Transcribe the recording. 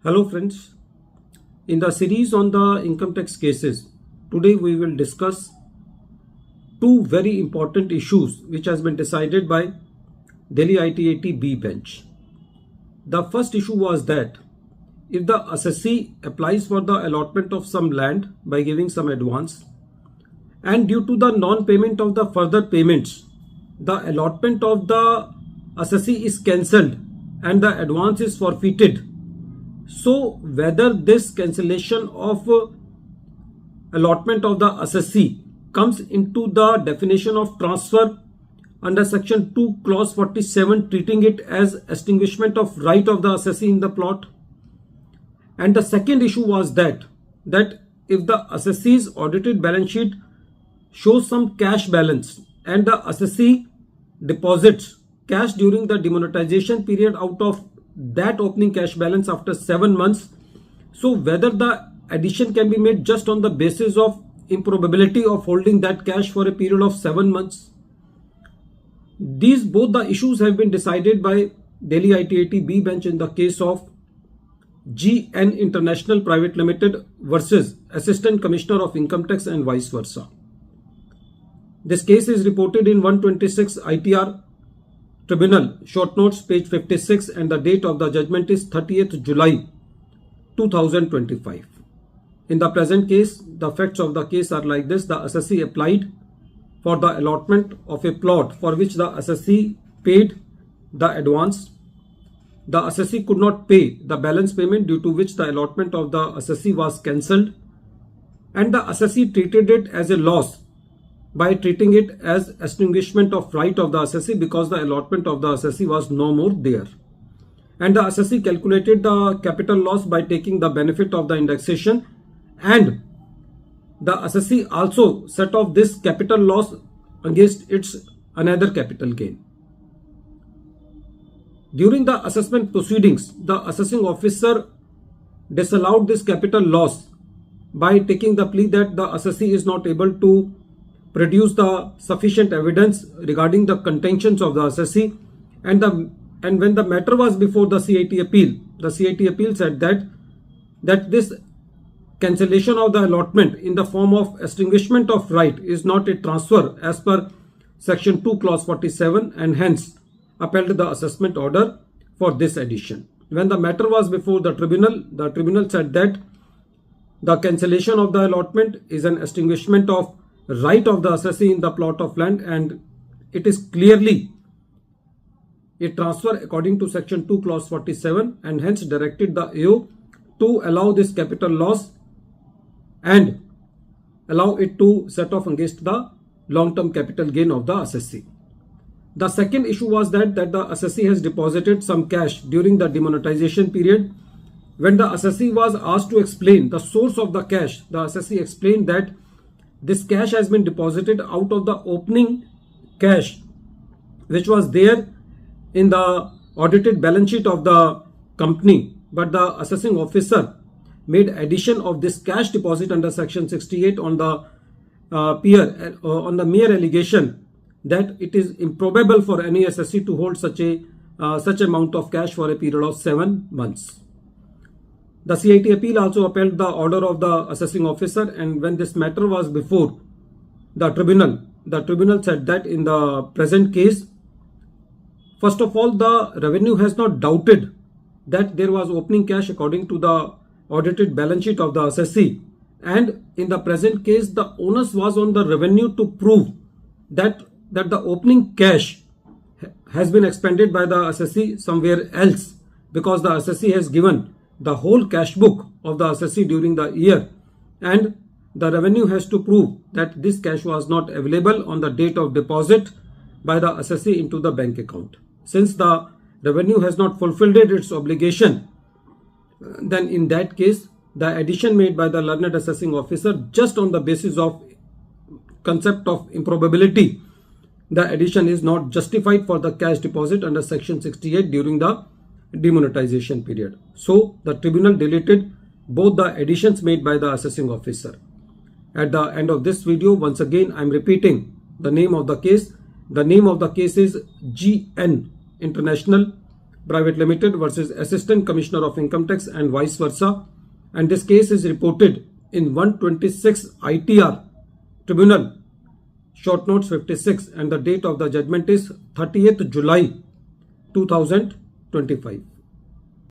Hello friends, in the series on the income tax cases, today we will discuss two very important issues which has been decided by Delhi ITAT B bench. The first issue was that if the assessee applies for the allotment of some land by giving some advance and due to the non-payment of the further payments, the allotment of the assessee is cancelled and the advance is forfeited. So whether this cancellation of allotment of the assessee comes into the definition of transfer under section 2 clause 47, treating it as extinguishment of right of the assessee in the plot. And the second issue was that if the assessee's audited balance sheet shows some cash balance and the assessee deposits cash during the demonetization period out of that opening cash balance after 7 months, so whether the addition can be made just on the basis of improbability of holding that cash for a period of 7 months. Both the issues have been decided by Delhi ITAT B bench in the case of GN International Private Limited versus Assistant Commissioner of Income Tax and vice versa. This case is reported in 126 ITR Tribunal, short notes, page 56, and the date of the judgment is 30th July 2025. In the present case, the facts of the case are like this. The assessee applied for the allotment of a plot for which the assessee paid the advance. The assessee could not pay the balance payment, due to which the allotment of the assessee was cancelled, and the assessee treated it as a loss by treating it as extinguishment of right of the assessee because the allotment of the assessee was no more there. And the assessee calculated the capital loss by taking the benefit of the indexation, and the assessee also set off this capital loss against its another capital gain. During the assessment proceedings, the assessing officer disallowed this capital loss by taking the plea that the assessee is not able to produce the sufficient evidence regarding the contentions of the assessee, and when the matter was before the CIT appeal, the CIT appeal said that this cancellation of the allotment in the form of extinguishment of right is not a transfer as per section 2 clause 47, and hence upheld the assessment order for this addition. When the matter was before the tribunal said that the cancellation of the allotment is an extinguishment of right of the assessee in the plot of land, and it is clearly a transfer according to section 2 clause 47, and hence directed the AO to allow this capital loss and allow it to set off against the long-term capital gain of the assessee. The second issue was that the assessee has deposited some cash during the demonetization period. When the assessee was asked to explain the source of the cash, the assessee explained that this cash has been deposited out of the opening cash which was there in the audited balance sheet of the company, but the assessing officer made addition of this cash deposit under section 68 on the mere allegation that it is improbable for any assessee to hold such amount of cash for a period of 7 months. The CIT appeal also upheld the order of the assessing officer, and when this matter was before the tribunal said that in the present case, first of all, the revenue has not doubted that there was opening cash according to the audited balance sheet of the assessee, and in the present case the onus was on the revenue to prove that the opening cash has been expended by the assessee somewhere else, because the assessee has given the whole cash book of the assessee during the year, and the revenue has to prove that this cash was not available on the date of deposit by the assessee into the bank account. Since the revenue has not fulfilled its obligation, then in that case the addition made by the learned assessing officer just on the basis of concept of improbability, the addition is not justified for the cash deposit under section 68 during the demonetization period. So the tribunal deleted both the additions made by the assessing officer. At the end of this video, once again I am repeating the name of the case. The name of the case is GN International Private Limited versus Assistant Commissioner of Income Tax and vice versa. And this case is reported in 126 ITR Tribunal, short notes 56, and the date of the judgment is 30th July 2025.